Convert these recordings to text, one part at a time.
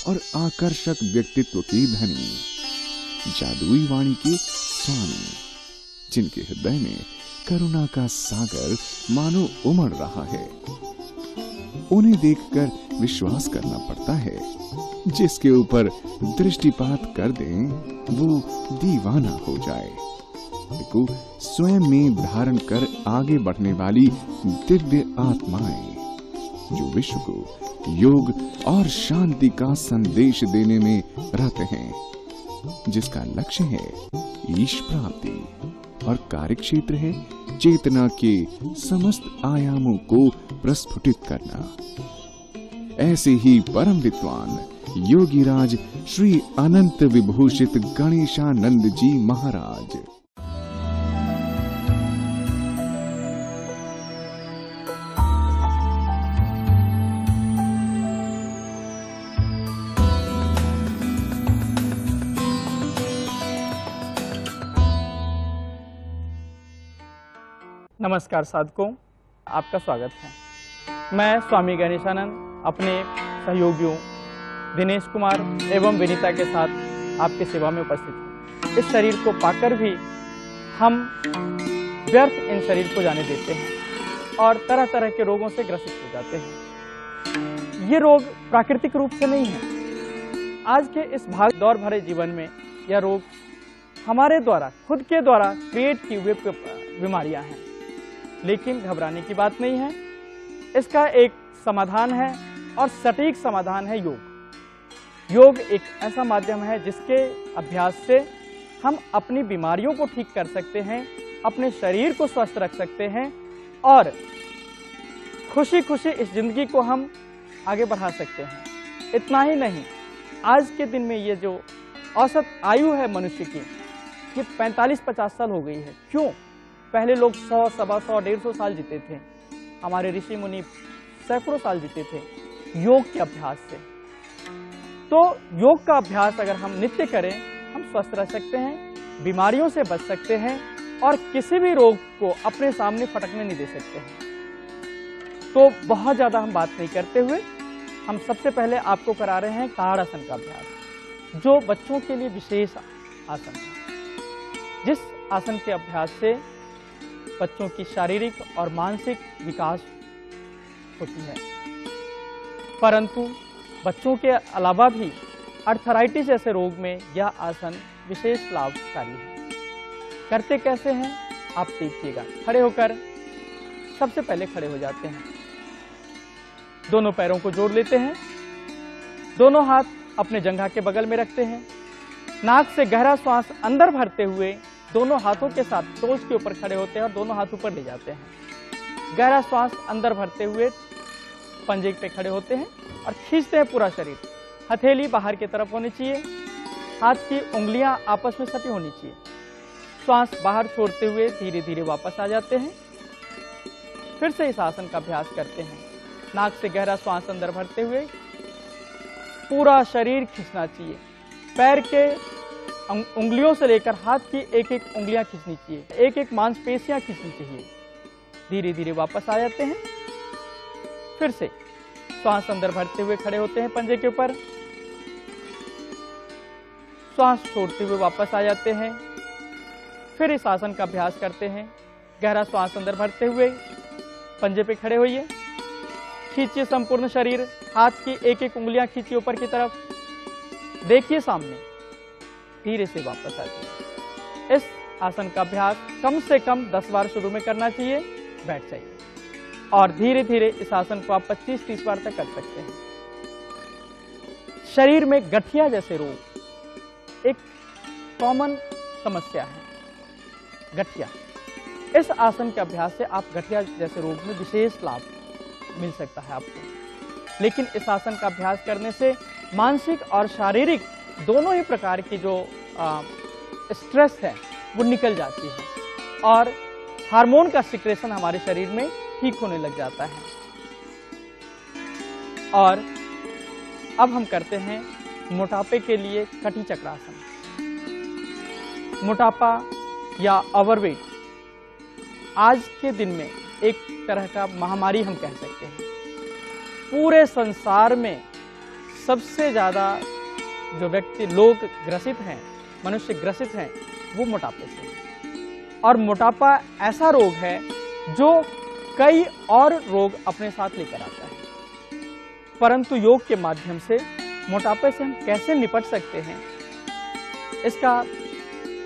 और आकर्षक व्यक्तित्व के धनी, जादुई वाणी के स्वामी, जिनके हृदय में करुणा का सागर मानो उमड़ रहा है। उन्हें देखकर विश्वास करना पड़ता है, जिसके ऊपर दृष्टिपात कर दें वो दीवाना हो जाए। को स्वयं में धारण कर आगे बढ़ने वाली दिव्य आत्माएं, जो विश्व को योग और शांति का संदेश देने में रहते हैं, जिसका लक्ष्य है ईश प्राप्ति और कार्यक्षेत्र है चेतना के समस्त आयामों को प्रस्फुटित करना। ऐसे ही परम विद्वान योगीराज श्री अनंत विभूषित गणेशानंद जी महाराज। नमस्कार साधकों, आपका स्वागत है। मैं स्वामी गणेशानंद अपने सहयोगियों दिनेश कुमार एवं विनीता के साथ आपकी सेवा में उपस्थित हूँ। इस शरीर को पाकर भी हम व्यर्थ इन शरीर को जाने देते हैं और तरह तरह के रोगों से ग्रसित हो जाते हैं। ये रोग प्राकृतिक रूप से नहीं है। आज के इस भाग दौड़ भरे जीवन में यह रोग हमारे द्वारा, खुद के द्वारा क्रिएट किए हुए बीमारियां हैं। लेकिन घबराने की बात नहीं है, इसका एक समाधान है और सटीक समाधान है योग। योग एक ऐसा माध्यम है जिसके अभ्यास से हम अपनी बीमारियों को ठीक कर सकते हैं, अपने शरीर को स्वस्थ रख सकते हैं और खुशी खुशी इस जिंदगी को हम आगे बढ़ा सकते हैं। इतना ही नहीं, आज के दिन में ये जो औसत आयु है मनुष्य की, ये 45-50 साल हो गई है। क्यों? पहले लोग 100, 125, 150 साल जीते थे। हमारे ऋषि मुनि सैकड़ों साल जीते थे योग के अभ्यास से। तो योग का अभ्यास अगर हम नित्य करें, हम स्वस्थ रह सकते हैं, बीमारियों से बच सकते हैं और किसी भी रोग को अपने सामने फटकने नहीं दे सकते हैं। तो बहुत ज्यादा हम बात नहीं करते हुए, हम सबसे पहले आपको करा रहे हैं ताड़ासन का अभ्यास, जो बच्चों के लिए विशेष आसन है। जिस आसन के अभ्यास से बच्चों की शारीरिक और मानसिक विकास होती है, परंतु बच्चों के अलावा भी अर्थराइटिस जैसे रोग में यह आसन विशेष लाभकारी है। करते कैसे हैं आप देखिएगा। खड़े होकर सबसे पहले खड़े हो जाते हैं, दोनों पैरों को जोड़ लेते हैं, दोनों हाथ अपने जंघा के बगल में रखते हैं, नाक से गहरा श्वास अंदर भरते हुए दोनों हाथों के साथ टोस के ऊपर खड़े होते हैं और दोनों हाथ ऊपर ले जाते हैं। गहरा श्वास अंदर भरते हुए पंजे पे खड़े होते हैं और खींचते हैं पूरा शरीर। हथेली बाहर की तरफ होनी चाहिए, हाथ की उंगलियां आपस में सटी होनी चाहिए। श्वास बाहर छोड़ते हुए धीरे धीरे वापस आ जाते हैं। फिर से इस आसन का अभ्यास करते हैं। नाक से गहरा श्वास अंदर भरते हुए पूरा शरीर खींचना चाहिए। पैर के उंगलियों से लेकर हाथ की एक एक उंगलियां खींचनी चाहिए, एक एक मांसपेशियां खींचनी चाहिए। धीरे धीरे वापस आ जाते हैं। फिर से श्वास अंदर भरते हुए खड़े होते हैं पंजे के ऊपर, श्वास छोड़ते हुए वापस आ जाते हैं। फिर इस आसन का अभ्यास करते हैं। गहरा श्वास अंदर भरते हुए पंजे पे खड़े होइए, खींचिए संपूर्ण शरीर, हाथ की एक एक उंगलियां खींचिए ऊपर की तरफ, देखिए सामने, धीरे से वापस आ जाइए। इस आसन का अभ्यास कम से कम 10 बार शुरू में करना चाहिए। बैठ जाइए और धीरे धीरे इस आसन को आप 25-30 बार तक कर सकते हैं। शरीर में गठिया जैसे रोग एक कॉमन समस्या है। गठिया, इस आसन के अभ्यास से आप गठिया जैसे रोग में विशेष लाभ मिल सकता है आपको। लेकिन इस आसन का अभ्यास करने से मानसिक और शारीरिक दोनों ही प्रकार की जो स्ट्रेस है वो निकल जाती है और हार्मोन का सिक्रेशन हमारे शरीर में ठीक होने लग जाता है। और अब हम करते हैं मोटापे के लिए कटी चक्रासन। मोटापा या ओवरवेट आज के दिन में एक तरह का महामारी हम कह सकते हैं। पूरे संसार में सबसे ज़्यादा जो व्यक्ति लोग ग्रसित हैं, मनुष्य ग्रसित हैं, वो मोटापे से है। और मोटापा ऐसा रोग है जो कई और रोग अपने साथ लेकर आता है। परंतु योग के माध्यम से मोटापे से हम कैसे निपट सकते हैं, इसका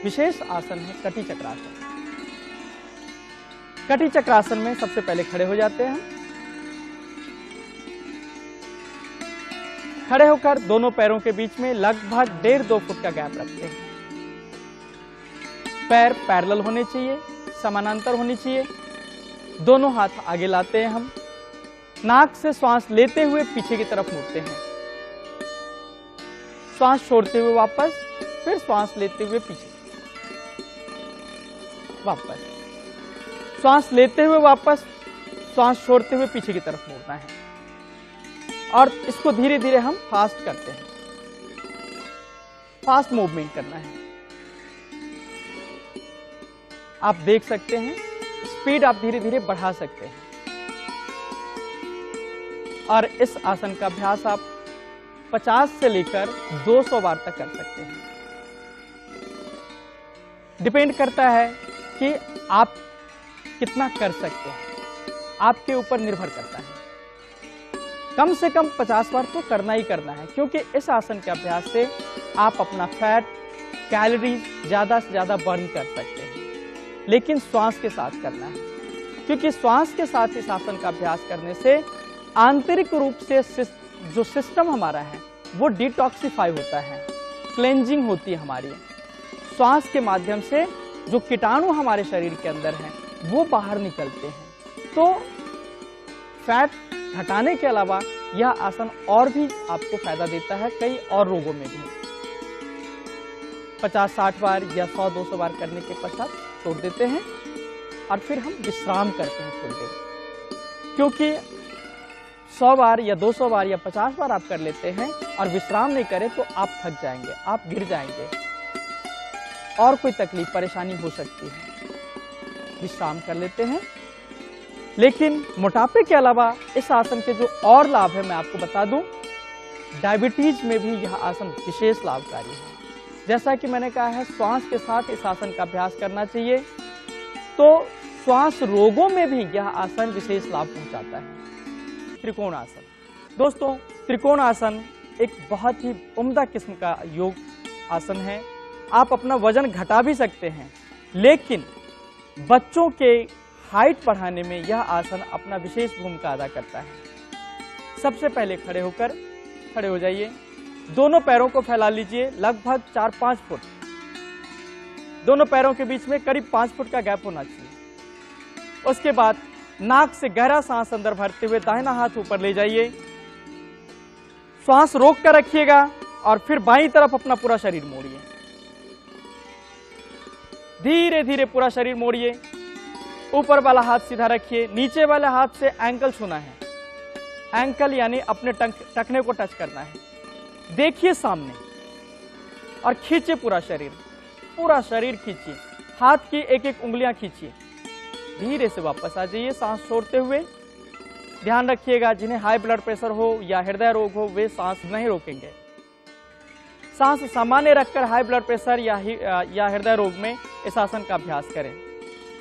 विशेष आसन है कटी चक्रासन। कटी चक्रासन में सबसे पहले खड़े हो जाते हैं हम। खड़े होकर दोनों पैरों के बीच में लगभग 1.5-2 फुट का गैप रखते हैं। पैर पैरेलल होने चाहिए, समानांतर होनी चाहिए। दोनों हाथ आगे लाते हैं हम। नाक से श्वास लेते हुए पीछे की तरफ मुड़ते हैं, श्वास छोड़ते हुए वापस, फिर श्वास लेते हुए पीछे, वापस, श्वास लेते हुए वापस, श्वास छोड़ते हुए पीछे की तरफ मुड़ना है। और इसको धीरे धीरे हम फास्ट करते हैं, फास्ट मूवमेंट करना है। आप देख सकते हैं, स्पीड आप धीरे धीरे बढ़ा सकते हैं। और इस आसन का अभ्यास आप 50 से लेकर 200 बार तक कर सकते हैं। डिपेंड करता है कि आप कितना कर सकते हैं, आपके ऊपर निर्भर करता है। कम से कम 50 बार तो करना ही करना है, क्योंकि इस आसन के अभ्यास से आप अपना फैट, कैलोरीज ज्यादा से ज्यादा बर्न कर सकते हैं। लेकिन श्वास के साथ करना है, क्योंकि श्वास के साथ इस आसन का अभ्यास करने से आंतरिक रूप से जो सिस्टम हमारा है वो डिटॉक्सिफाई होता है, क्लेंजिंग होती है हमारी। श्वास के माध्यम से जो कीटाणु हमारे शरीर के अंदर हैं वो बाहर निकलते हैं। तो फैट घटाने के अलावा यह आसन और भी आपको फायदा देता है कई और रोगों में भी। 50-60 बार या 100-200 बार करने के पश्चात छोड़ देते हैं और फिर हम विश्राम करते हैं थोड़ी देर। क्योंकि 100 बार या 200 बार या 50 बार आप कर लेते हैं और विश्राम नहीं करें तो आप थक जाएंगे, आप गिर जाएंगे और कोई तकलीफ परेशानी हो सकती है। विश्राम कर लेते हैं। लेकिन मोटापे के अलावा इस आसन के जो और लाभ है मैं आपको बता दूं, डायबिटीज में भी यह आसन विशेष लाभकारी है। जैसा कि मैंने कहा है, श्वास के साथ इस आसन का अभ्यास करना चाहिए, तो श्वास रोगों में भी यह आसन विशेष लाभ पहुंचाता है। त्रिकोण आसन। दोस्तों, त्रिकोण आसन एक बहुत ही उम्दा किस्म का योग आसन है। आप अपना वजन घटा भी सकते हैं, लेकिन बच्चों के हाइट बढ़ाने में यह आसन अपना विशेष भूमिका अदा करता है। सबसे पहले खड़े हो जाइए। दोनों पैरों को फैला लीजिए लगभग 4-5 फुट। दोनों पैरों के बीच में करीब 5 फुट का गैप होना चाहिए। उसके बाद नाक से गहरा सांस अंदर भरते हुए दाहिना हाथ ऊपर ले जाइए। श्वास रोक कर रखिएगा और फिर बाईं तरफ अपना पूरा शरीर मोड़िए। धीरे धीरे पूरा शरीर मोड़िए। ऊपर वाला हाथ सीधा रखिए। नीचे वाले हाथ से एंकल छूना है। एंकल यानी अपने टखने को टच करना है। देखिए सामने और खींचिए पूरा शरीर खींचिए। हाथ की एक एक उंगलियां खींचिए। धीरे से वापस आ जाइए सांस छोड़ते हुए। ध्यान रखिएगा, जिन्हें हाई ब्लड प्रेशर हो या हृदय रोग हो वे सांस नहीं रोकेंगे। सांस सामान्य रखकर हाई ब्लड प्रेशर या हृदय रोग में इस आसन का अभ्यास करें।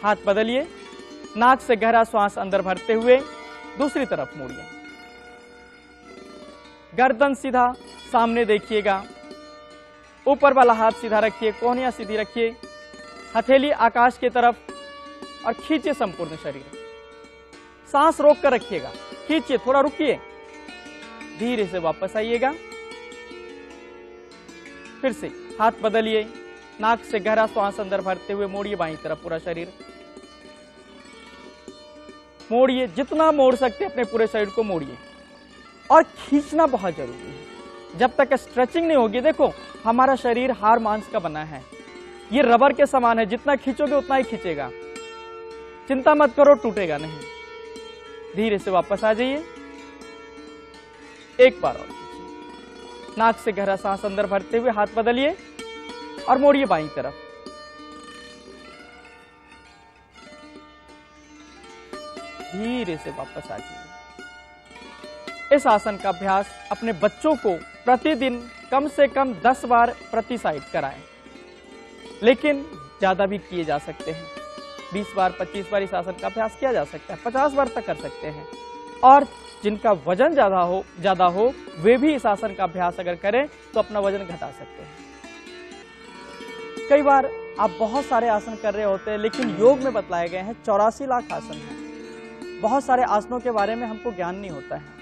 हाथ बदलिए। नाक से गहरा श्वास अंदर भरते हुए दूसरी तरफ मोड़िए। गर्दन सीधा सामने देखिएगा। ऊपर वाला हाथ सीधा रखिए, कोहनियां सीधी रखिए, हथेली आकाश की तरफ और खींचिए संपूर्ण शरीर। सांस रोक कर रखिएगा, खींचिए, थोड़ा रुकिए, धीरे से वापस आइएगा। फिर से हाथ बदलिए। नाक से गहरा श्वास अंदर भरते हुए मोड़िए बाईं तरफ पूरा शरीर। मोड़िए, जितना मोड़ सकते अपने पूरे शरीर को मोड़िए और खींचना बहुत जरूरी है। जब तक स्ट्रेचिंग नहीं होगी, देखो हमारा शरीर हाड़ मांस का बना है, ये रबर के समान है, जितना खींचोगे उतना ही खींचेगा। चिंता मत करो, टूटेगा नहीं। धीरे से वापस आ जाइए। एक बार और खींचिए। नाक से गहरा सांस अंदर भरते हुए हाथ बदलिए और मोड़िए बाईं तरफ। धीरे से वापस आ जाइए। इस आसन का अभ्यास अपने बच्चों को प्रतिदिन कम से कम 10 बार प्रति साइड कराएं, लेकिन ज़्यादा भी किए जा सकते हैं। 20 बार 25 बार इस आसन का अभ्यास किया जा सकता है, 50 बार तक कर सकते हैं। और जिनका वजन ज़्यादा हो वे भी इस आसन का अभ्यास अगर करें तो अपना वजन घटा सकते हैं। कई बार आप बहुत सारे आसन कर रहे होते हैं, लेकिन योग में बतलाए गए हैं 84 लाख आसन हैं। बहुत सारे आसनों के बारे में हमको ज्ञान नहीं होता है।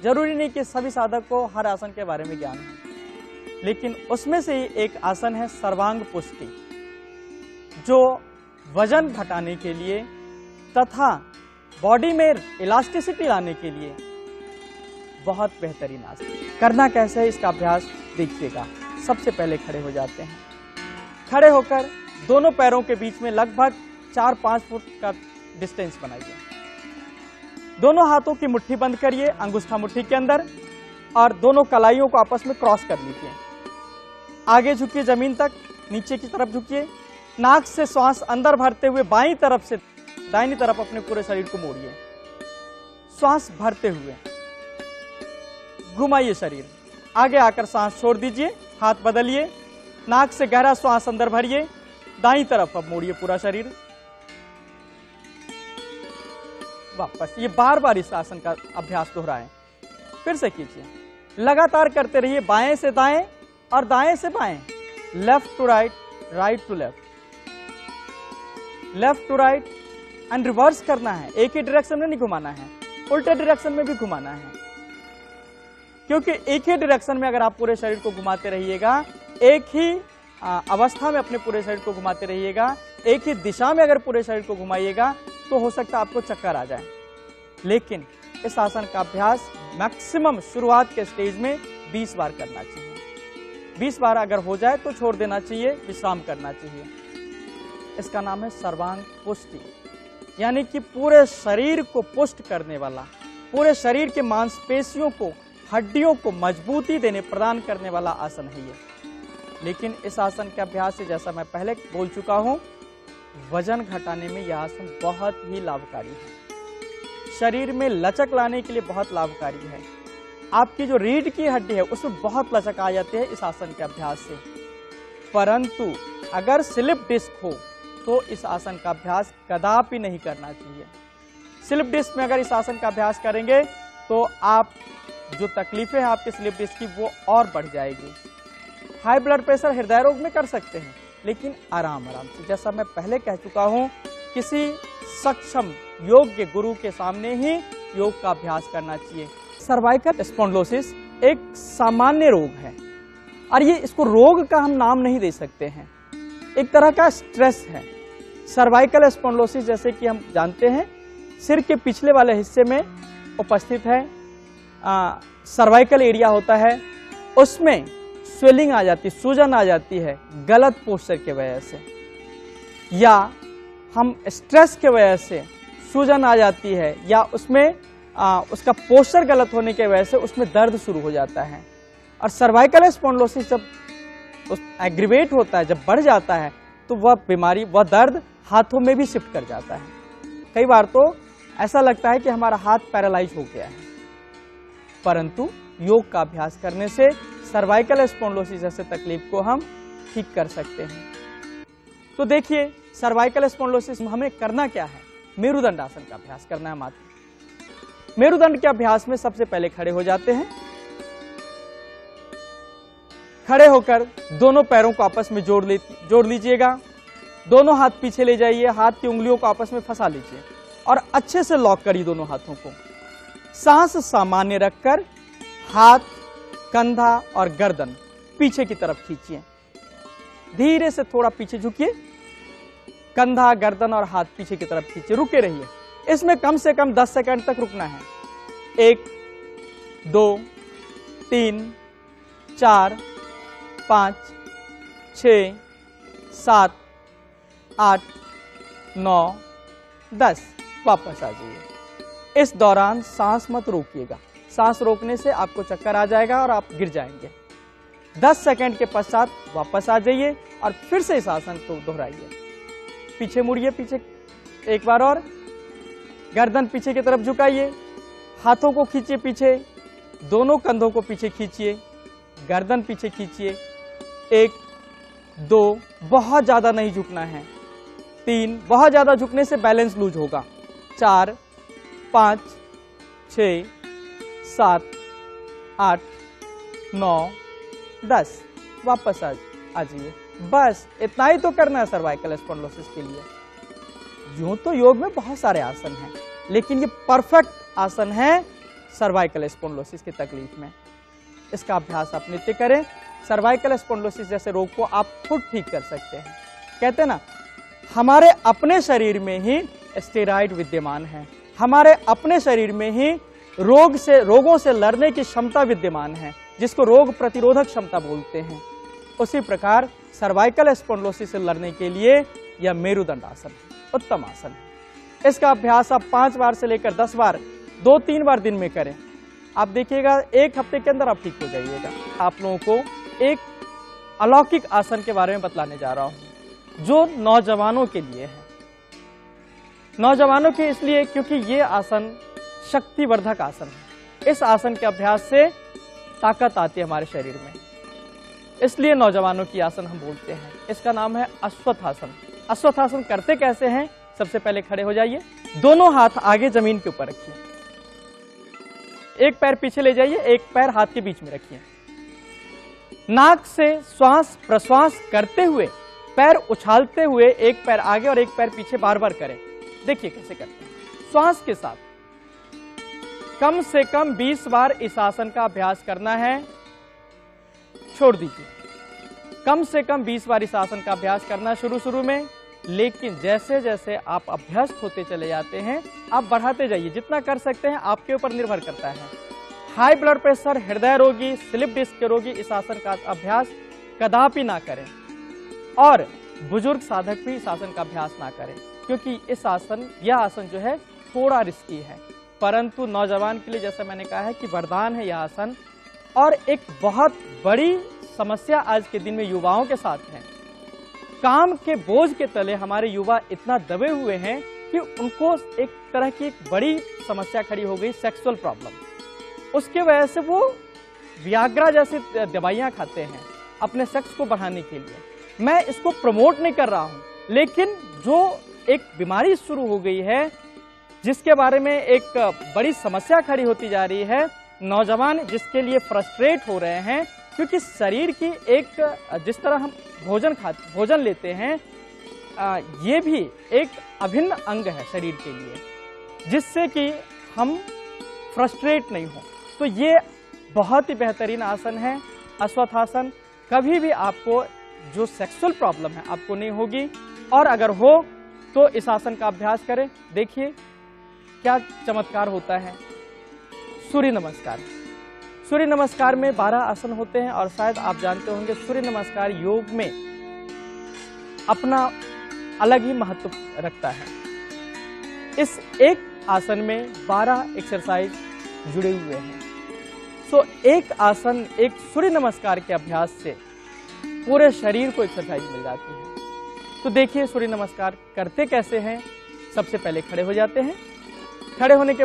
जरूरी नहीं कि सभी साधक को हर आसन के बारे में ज्ञान हो, लेकिन उसमें से ही एक आसन है सर्वांग पुष्टि, जो वजन घटाने के लिए तथा बॉडी में इलास्टिसिटी लाने के लिए बहुत बेहतरीन आसन। करना कैसे है इसका अभ्यास देखिएगा। सबसे पहले खड़े हो जाते हैं। खड़े होकर दोनों पैरों के बीच में लगभग 4-5 फुट का डिस्टेंस बनाइए। दोनों हाथों की मुट्ठी बंद करिए अंगुष्ठा मुट्ठी के अंदर, और दोनों कलाइयों को आपस में क्रॉस कर लीजिए। आगे झुकिए जमीन तक, नीचे की तरफ झुकिए। नाक से श्वास अंदर भरते हुए बाईं तरफ से दाहिनी तरफ अपने पूरे शरीर को मोड़िए। श्वास भरते हुए घुमाइए शरीर। आगे आकर सांस छोड़ दीजिए, हाथ बदलिए। नाक से गहरा श्वास अंदर भरिए, दाईं तरफ अब मोड़िए पूरा शरीर। वापस ये बार बार इस आसन का अभ्यास दोहराएं। फिर से कीजिए, लगातार करते रहिए। बाएं से दाएं और दाएं से बाएं, left to right, right to left, left to right and reverse करना है। एक ही डायरेक्शन में नहीं घुमाना है, उल्टे डायरेक्शन में भी घुमाना है। क्योंकि एक ही डायरेक्शन में अगर आप पूरे शरीर को घुमाते रहिएगा, एक ही अवस्था में अपने पूरे शरीर को घुमाते रहिएगा, एक ही दिशा में अगर पूरे शरीर को घुमाइएगा, तो हो सकता है आपको चक्कर आ जाए। लेकिन इस आसन का अभ्यास मैक्सिमम शुरुआत के स्टेज में 20 बार करना चाहिए। 20 बार अगर हो जाए तो छोड़ देना चाहिए, विश्राम करना चाहिए। इसका नाम है सर्वांग पुष्टि, यानी कि पूरे शरीर को पुष्ट करने वाला, पूरे शरीर के मांसपेशियों को, हड्डियों को मजबूती देने प्रदान करने वाला आसन है ये। लेकिन इस आसन के अभ्यास से, जैसा मैं पहले बोल चुका हूं, वजन घटाने में यह आसन बहुत ही लाभकारी है। शरीर में लचक लाने के लिए बहुत लाभकारी है। आपकी जो रीढ़ की हड्डी है उसमें बहुत लचक आ जाती है इस आसन के अभ्यास से। परंतु अगर स्लिप डिस्क हो तो इस आसन का अभ्यास कदापि नहीं करना चाहिए। स्लिप डिस्क में अगर इस आसन का अभ्यास करेंगे तो आप जो तकलीफें हैं आपके स्लिप डिस्क की वो और बढ़ जाएगी। हाई ब्लड प्रेशर, हृदय रोग में कर सकते हैं, लेकिन आराम आराम से। जैसा मैं पहले कह चुका हूं, किसी सक्षम योग्य गुरु के सामने ही योग का अभ्यास करना चाहिए। सर्वाइकल स्पॉन्डिलोसिस एक सामान्य रोग है, और ये इसको रोग का हम नाम नहीं दे सकते हैं, एक तरह का स्ट्रेस है। सर्वाइकल स्पॉन्डिलोसिस, जैसे कि हम जानते हैं, सिर के पिछले वाले हिस्से में उपस्थित है। सर्वाइकल एरिया होता है, उसमें स्वेलिंग आ जाती है, सूजन आ जाती है गलत पोस्चर के वजह से, या हम स्ट्रेस के वजह से सूजन आ जाती है, या उसमें उसका पोस्चर गलत होने के वजह से उसमें दर्द शुरू हो जाता है। और सर्वाइकल स्पॉन्डिलोसिस जब एग्रीवेट होता है, जब बढ़ जाता है, तो वह बीमारी, वह दर्द हाथों में भी शिफ्ट कर जाता है। कई बार तो ऐसा लगता है कि हमारा हाथ पैरालाइज हो गया है। परंतु योग का अभ्यास करने से सर्वाइकल स्पॉन्डिलोसिस जैसे तकलीफ को हम ठीक कर सकते हैं। तो देखिए, सर्वाइकल स्पॉन्डिलोसिस में हमें करना क्या है? मेरुदंड आसन का अभ्यास करना है मात्र। मेरुदंड के अभ्यास में सबसे पहले खड़े हो जाते हैं। खड़े होकर दोनों पैरों को आपस में जोड़ लीजिएगा। दोनों हाथ पीछे ले जाइए, हाथ की उंगलियों को आपस में फंसा लीजिए और अच्छे से लॉक करिए दोनों हाथों को। सांस सामान्य रखकर हाथ, कंधा और गर्दन पीछे की तरफ खींचिए। धीरे से थोड़ा पीछे झुकिए, कंधा, गर्दन और हाथ पीछे की तरफ खींचिए। रुके रहिए, इसमें कम से कम 10 सेकंड तक रुकना है। 1, 2, 3, 4, 5, 6, 7, 8, 9, 10। वापस आ जाइए। इस दौरान सांस मत रोकिएगा, सांस रोकने से आपको चक्कर आ जाएगा और आप गिर जाएंगे। 10 सेकंड के पश्चात वापस आ जाइए और फिर से इस आसन को दोहराइए। पीछे मुड़िए, पीछे एक बार और, गर्दन पीछे की तरफ झुकाइए, हाथों को खींचिए पीछे, दोनों कंधों को पीछे खींचिए, गर्दन पीछे खींचिए। 1 2, बहुत ज्यादा नहीं झुकना है। 3, बहुत ज्यादा झुकने से बैलेंस लूज होगा। 4 5 6 7 8 9 10, वापस आ जाइए। बस इतना ही तो करना है सर्वाइकल स्पॉन्डिलोसिस के लिए। यूं तो योग में बहुत सारे आसन हैं, लेकिन ये परफेक्ट आसन है सर्वाइकल स्पॉन्डिलोसिस की तकलीफ में। इसका अभ्यास आप नित्य करें। सर्वाइकल स्पॉन्डिलोसिस जैसे रोग को आप खुद ठीक कर सकते हैं। कहते हैं ना, हमारे अपने शरीर में ही स्टेरॉइड विद्यमान है, हमारे अपने शरीर में ही रोगों से लड़ने की क्षमता विद्यमान है, जिसको रोग प्रतिरोधक क्षमता बोलते हैं। उसी प्रकार सर्वाइकल स्पॉन्डिलोसिस से लड़ने के लिए यह मेरुदंड आसन उत्तम आसन है। इसका अभ्यास आप 5 बार से लेकर 10 बार 2-3 बार दिन में करें। आप देखिएगा 1 हफ्ते के अंदर आप ठीक हो जाइएगा। आप लोगों को एक अलौकिक आसन के बारे में बतलाने जा रहा हूं, जो नौजवानों के लिए है। नौजवानों के इसलिए क्योंकि ये आसन शक्तिवर्धक आसन है। इस आसन के अभ्यास से ताकत आती है हमारे शरीर में, इसलिए नौजवानों की आसन हम बोलते हैं। इसका नाम है अश्वत्थासन। अश्वत्थासन करते कैसे हैं? सबसे पहले खड़े हो जाइए, दोनों हाथ आगे जमीन के ऊपर रखिए, एक पैर पीछे ले जाइए, एक पैर हाथ के बीच में रखिए। नाक से श्वास प्रश्वास करते हुए, पैर उछालते हुए एक पैर आगे और एक पैर पीछे बार बार करें। देखिए कैसे करते हैं। श्वास के साथ कम से कम 20 बार इस आसन का अभ्यास करना है। छोड़ दीजिए। कम से कम 20 बार इस आसन का अभ्यास करना शुरू में, लेकिन जैसे जैसे आप अभ्यस्त होते चले जाते हैं, आप बढ़ाते जाइए। जितना कर सकते हैं आपके ऊपर निर्भर करता है। हाई ब्लड प्रेशर, हृदय रोगी, स्लिप डिस्क के रोगी इस आसन का अभ्यास कदापि ना करें, और बुजुर्ग साधक भी इस आसन का अभ्यास ना करें, क्योंकि यह आसन जो है थोड़ा रिस्की है। परंतु नौजवान के लिए जैसा मैंने कहा है कि वरदान है यह आसन। और एक बहुत बड़ी समस्या आज के दिन में युवाओं के साथ है। काम के बोझ के तले हमारे युवा इतना दबे हुए हैं कि उनको एक तरह की एक बड़ी समस्या खड़ी हो गई, सेक्सुअल प्रॉब्लम। उसके वजह से वो वियाग्रा जैसी दवाइयां खाते हैं अपने सेक्स को बढ़ाने के लिए। मैं इसको प्रमोट नहीं कर रहा हूं, लेकिन जो एक बीमारी शुरू हो गई है, जिसके बारे में एक बड़ी समस्या खड़ी होती जा रही है, नौजवान जिसके लिए फ्रस्ट्रेट हो रहे हैं, क्योंकि शरीर की एक जिस तरह हम भोजन लेते हैं, ये भी एक अभिन्न अंग है शरीर के लिए, जिससे कि हम फ्रस्ट्रेट नहीं हो। तो ये बहुत ही बेहतरीन आसन है अश्वत्थासन। कभी भी आपको जो सेक्सुअल प्रॉब्लम है आपको नहीं होगी, और अगर हो तो इस आसन का अभ्यास करें। देखिए क्या चमत्कार होता है। सूर्य नमस्कार। सूर्य नमस्कार में 12 आसन होते हैं, और शायद आप जानते होंगे सूर्य नमस्कार योग में अपना अलग ही महत्व रखता है। इस एक आसन में 12 एक्सरसाइज जुड़े हुए हैं। सो एक आसन, एक सूर्य नमस्कार के अभ्यास से पूरे शरीर को एक्सरसाइज मिल जाती है। तो देखिए सूर्य नमस्कार करते कैसे हैं। सबसे पहले खड़े हो जाते हैं। खड़े होने के